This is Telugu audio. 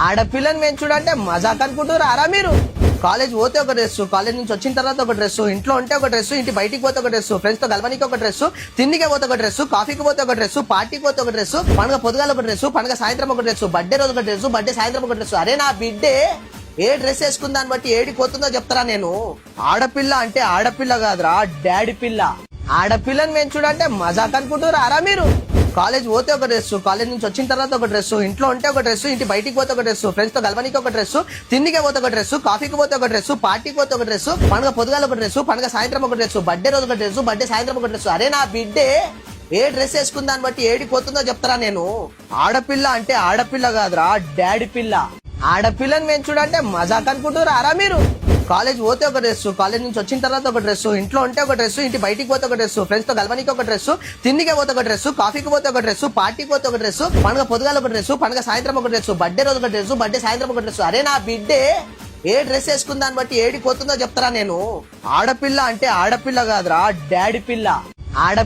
ఆడపిల్లని పెంచుడంటే మజాక్ అనుకుంటారా మీరు? కాలేజ్ పోతే ఒక డ్రెస్, కాలేజ్ నుంచి వచ్చిన తర్వాత ఒక డ్రెస్, ఇంట్లో ఉంటే ఒక డ్రెస్, ఇంటి బయటికి పోతే ఒక డ్రెస్, ఫ్రెండ్స్ తో కలవనికి ఒక డ్రెస్, తిండికి పోతే ఒక డ్రెస్, కాఫీకి పోతే ఒక డ్రెస్, పార్టీకి పోతే ఒక డ్రెస్, పండుగ పొద్దుగాల ఒక డ్రెస్, పండుగ సాయంత్రం ఒక డ్రెస్, బర్త్డే రోజు ఒక డ్రెస్, బర్త్డే సాయంత్రం ఒక డ్రెస్. అరే నా బిడ్డే ఏ డ్రెస్ వేసుకున్న దాన్ని బట్టి ఏడికి పోతుందో చెప్తారా నేను? ఆడపిల్ల అంటే ఆడపిల్ల కాదురా, డాడీ పిల్ల. ఆడపిల్లని పెంచుడంటే మజాక్ అనుకుంటారా మీరు? కాలేజ్ పోతే ఒక డ్రెస్, కాలేజ్ నుంచి వచ్చిన తర్వాత ఒక డ్రెస్, ఇంట్లో ఉంటే ఒక డ్రెస్, ఇంటి బయటికి పోతే ఒక డ్రెస్, ఫ్రెండ్స్ తో కలవనికి ఒక డ్రెస్, తిండికి పోతే ఒక డ్రెస్, కాఫీకి పోతే ఒక డ్రెస్, పార్టీకి పోతే ఒక డ్రెస్, పండుగ పొద్దుగాల ఒక డ్రెస్, పండుగ సాయంత్రం ఒక డ్రెస్, బర్త్డే రోజు ఒక డ్రెస్, బర్త్డే సాయంత్రం ఒక డ్రెస్. అరే నా బిడ్డే ఏ డ్రెస్ వేసుకున్న దాన్ని బట్టి ఏడికి పోతుందో చెప్తారా నేను? ఆడపిల్ల అంటే ఆడపిల్ల కాదురా, డాడీ పిల్ల. ఆడపిల్లని పెంచుడంటే మజాక్ అనుకుంటారా మీరు? కాలేజ్ పోతే ఒక డ్రెస్, కాలేజ్ నుంచి వచ్చిన తర్వాత ఒక డ్రెస్, ఇంట్లో ఉంటే ఒక డ్రెస్, ఇంటి బయటికి పోతే ఒక డ్రెస్, ఫ్రెండ్స్ తో కలవనికి ఒక డ్రెస్, తిండికి పోతే ఒక డ్రెస్, కాఫీకి పోతే ఒక డ్రెస్, పార్టీకి పోతే ఒక డ్రెస్, పండుగ పొద్దుగాల ఒక డ్రెస్, పండుగ సాయంత్రం ఒక డ్రెస్, బర్త్డే రోజు ఒక డ్రెస్, బర్త్డే సాయంత్రం ఒక డ్రెస్. అరే నా బిడ్డే ఏ డ్రెస్ వేసుకున్న దాన్ని బట్టి ఏడికి పోతుందో చెప్తారా నేను? ఆడపిల్ల అంటే ఆడపిల్ల కాదురా, డాడీ పిల్ల. ఆడ